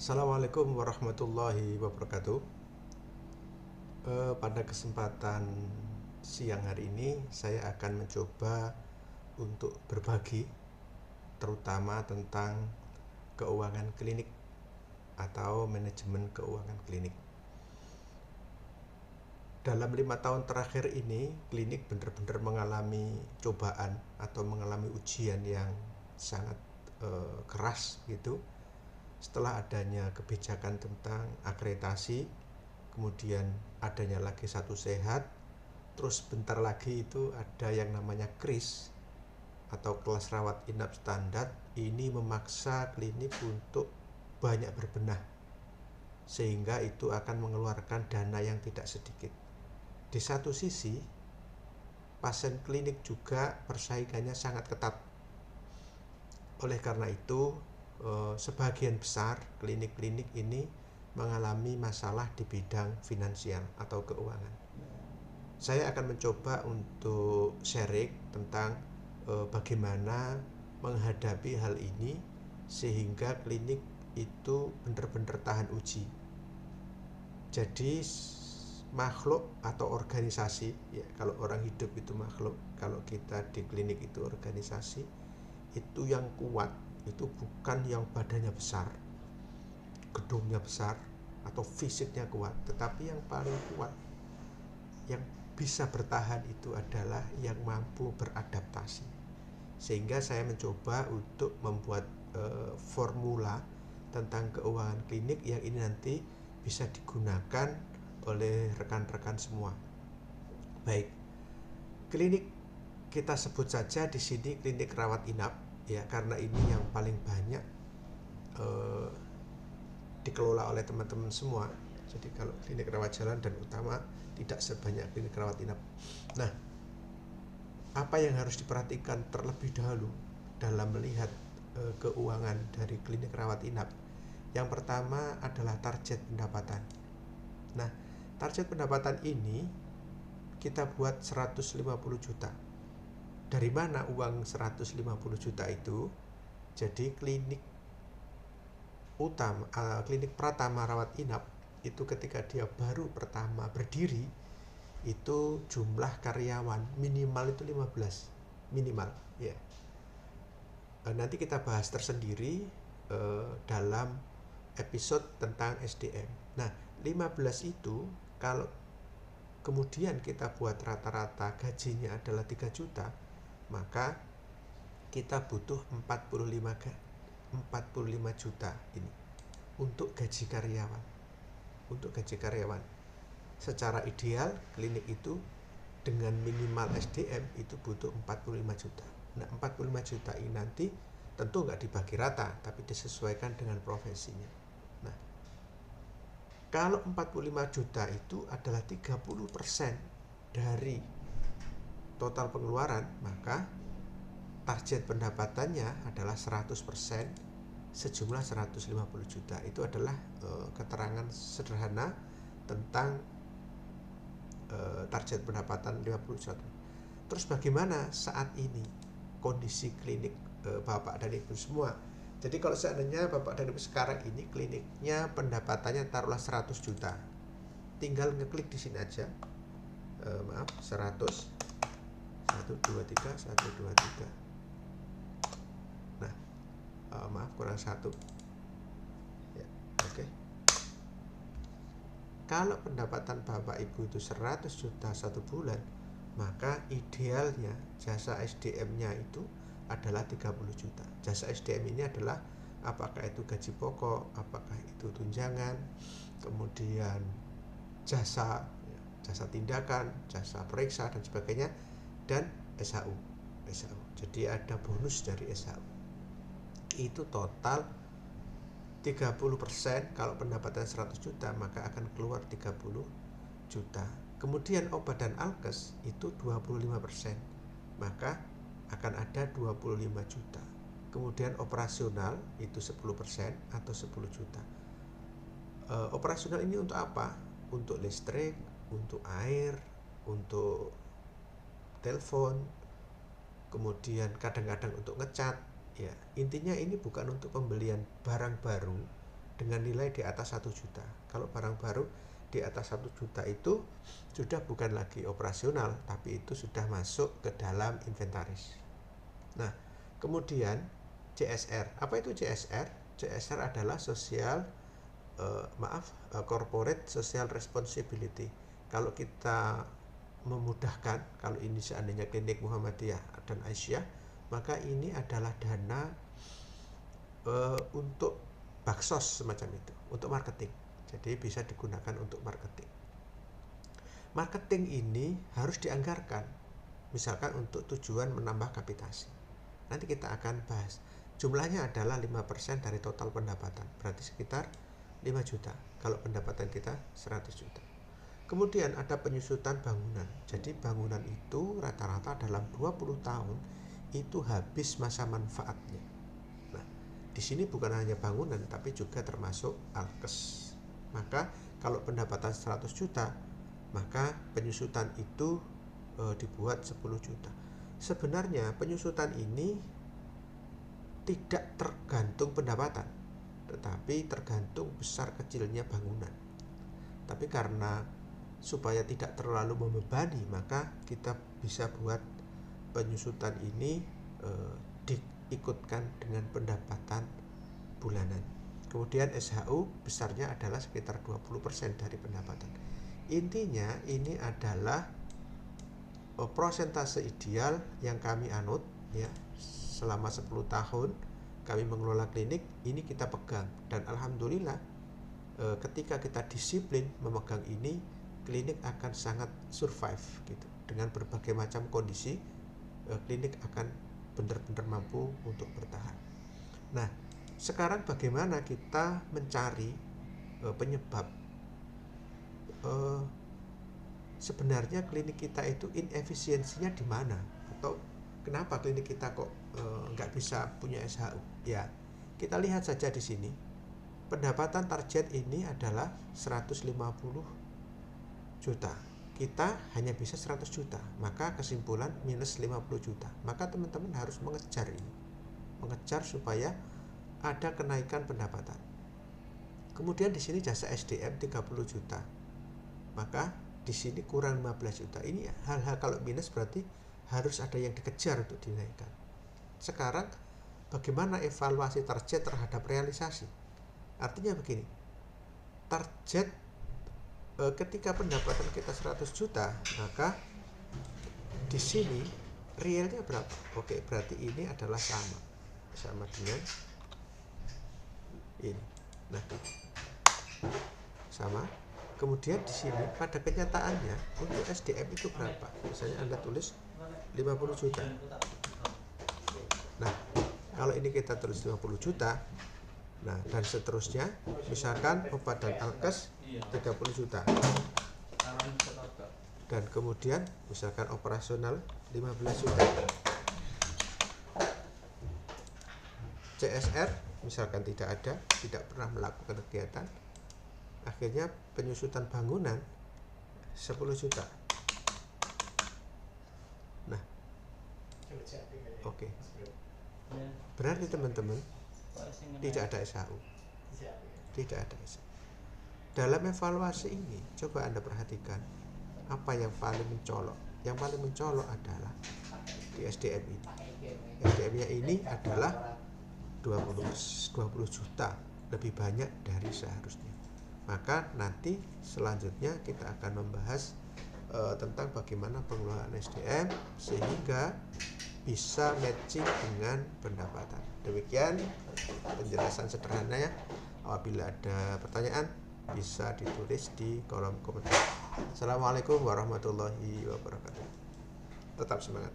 Assalamualaikum warahmatullahi wabarakatuh. Pada kesempatan siang hari ini saya akan mencoba untuk berbagi terutama tentang keuangan klinik atau manajemen keuangan klinik. Dalam 5 tahun terakhir ini, klinik benar-benar mengalami cobaan atau mengalami ujian yang sangat keras gitu. Setelah adanya kebijakan tentang akreditasi, kemudian adanya lagi satu sehat, terus bentar lagi itu ada yang namanya KRIS atau kelas rawat inap standar. Ini memaksa klinik untuk banyak berbenah, sehingga itu akan mengeluarkan dana yang tidak sedikit. Di satu sisi, pasien klinik juga persaingannya sangat ketat. Oleh karena itu, sebagian besar klinik-klinik ini mengalami masalah di bidang finansial atau keuangan. Saya akan mencoba untuk sharing tentang bagaimana menghadapi hal ini sehingga klinik itu benar-benar tahan uji. Jadi makhluk atau organisasi, ya kalau orang hidup itu makhluk, kalau kita di klinik itu organisasi, itu yang kuat itu bukan yang badannya besar, gedungnya besar atau fisiknya kuat, tetapi yang paling kuat, yang bisa bertahan itu adalah yang mampu beradaptasi. Sehingga saya mencoba untuk membuat formula tentang keuangan klinik yang ini nanti bisa digunakan oleh rekan-rekan semua. Baik, klinik kita sebut saja di sini klinik rawat inap, ya, karena ini yang paling banyak dikelola oleh teman-teman semua. Jadi kalau klinik rawat jalan dan utama tidak sebanyak klinik rawat inap. Nah, apa yang harus diperhatikan terlebih dahulu dalam melihat keuangan dari klinik rawat inap? Yang pertama adalah target pendapatan. Nah, target pendapatan ini kita buat 150 juta. Dari mana uang 150 juta itu? Jadi klinik klinik Pratama rawat inap itu ketika dia baru pertama berdiri itu jumlah karyawan minimal itu 15 minimal, ya. Nanti kita bahas tersendiri dalam episode tentang SDM. Nah, 15 itu kalau kemudian kita buat rata-rata gajinya adalah 3 juta, maka kita butuh 45 juta ini untuk gaji karyawan. Untuk gaji karyawan. Secara ideal klinik itu dengan minimal SDM itu butuh 45 juta. Nah, 45 juta ini nanti tentu nggak dibagi rata, tapi disesuaikan dengan profesinya. Nah, kalau 45 juta itu adalah 30% dari total pengeluaran, maka target pendapatannya adalah 100%, sejumlah 150 juta. Itu adalah keterangan sederhana tentang target pendapatan 50 juta. Terus bagaimana saat ini kondisi klinik Bapak dan Ibu semua? Jadi kalau seandainya Bapak dan Ibu sekarang ini kliniknya pendapatannya taruhlah 100 juta. Tinggal ngeklik di sini aja. 100 123 123. Nah, kurang satu. Ya, oke. Kalau pendapatan Bapak Ibu itu 100 juta satu bulan, maka idealnya jasa SDM-nya itu adalah 30 juta. Jasa SDM ini adalah apakah itu gaji pokok, apakah itu tunjangan, kemudian jasa tindakan, jasa periksa dan sebagainya, dan SHU. Jadi ada bonus dari SHU. Itu total 30%. Kalau pendapatan 100 juta maka akan keluar 30 juta. Kemudian obat dan alkes itu 25%, maka akan ada 25 juta. Kemudian operasional itu 10% atau 10 juta. Operasional ini untuk apa? Untuk listrik, untuk air, untuk telepon, kemudian kadang-kadang untuk ngecat. Ya, intinya ini bukan untuk pembelian barang baru dengan nilai di atas 1 juta. Kalau barang baru di atas 1 juta itu sudah bukan lagi operasional, tapi itu sudah masuk ke dalam inventaris. Nah, kemudian CSR. Apa itu CSR? CSR adalah corporate social responsibility. Kalau kita memudahkan, kalau ini seandainya klinik Muhammadiyah dan Aisyah, maka ini adalah dana untuk baksos semacam itu, untuk marketing. Jadi bisa digunakan untuk marketing. Marketing ini harus dianggarkan, misalkan untuk tujuan menambah kapitasi. Nanti kita akan bahas. Jumlahnya adalah 5% dari total pendapatan, berarti sekitar 5 juta kalau pendapatan kita 100 juta. Kemudian ada penyusutan bangunan. Jadi bangunan itu rata-rata dalam 20 tahun itu habis masa manfaatnya. Nah, di sini bukan hanya bangunan tapi juga termasuk alkes. Maka kalau pendapatan 100 juta, maka penyusutan itu dibuat 10 juta. Sebenarnya penyusutan ini tidak tergantung pendapatan, tetapi tergantung besar kecilnya bangunan. Tapi karena supaya tidak terlalu membebani, maka kita bisa buat penyusutan ini diikutkan dengan pendapatan bulanan. Kemudian SHU besarnya adalah sekitar 20% dari pendapatan. Intinya ini adalah prosentase ideal yang kami anut ya. Selama 10 tahun kami mengelola klinik, ini kita pegang, dan alhamdulillah ketika kita disiplin memegang ini, klinik akan sangat survive gitu. Dengan berbagai macam kondisi, klinik akan benar-benar mampu untuk bertahan. Nah, sekarang bagaimana kita mencari penyebab sebenarnya klinik kita itu inefisiensinya di mana, atau kenapa klinik kita kok nggak bisa punya SHU? Ya, kita lihat saja di sini. Pendapatan target ini adalah 150 juta. Kita hanya bisa 100 juta. Maka kesimpulan minus 50 juta. Maka teman-teman harus mengejar ini. Mengejar supaya ada kenaikan pendapatan. Kemudian di sini jasa SDM 30 juta. Maka di sini kurang 15 juta. Ini hal-hal kalau minus berarti harus ada yang dikejar untuk dinaikkan. Sekarang bagaimana evaluasi target terhadap realisasi? Artinya begini. Target ketika pendapatan kita 100 juta, maka di sini realnya berapa? Oke, berarti ini adalah sama dengan ini. Nah, sama. Kemudian di sini pada kenyataannya untuk SDM itu berapa? Misalnya Anda tulis 50 juta. Nah, kalau ini kita tulis 50 juta, nah dan seterusnya, misalkan obat dan alkes 30 juta. Dan kemudian misalkan operasional 15 juta. CSR misalkan tidak ada, tidak pernah melakukan kegiatan, akhirnya penyusutan bangunan 10 juta. Nah, oke. Berarti teman-teman tidak ada SHU. Tidak ada SHU. Dalam evaluasi ini, coba Anda perhatikan apa yang paling mencolok. Yang paling mencolok adalah di SDM ini. SDM-nya ini adalah 20 juta, lebih banyak dari seharusnya. Maka nanti selanjutnya kita akan membahas tentang bagaimana pengelolaan SDM sehingga bisa matching dengan pendapatan. Demikian penjelasan sederhananya. Apabila ada pertanyaan bisa ditulis di kolom komentar. Assalamualaikum warahmatullahi wabarakatuh. Tetap semangat.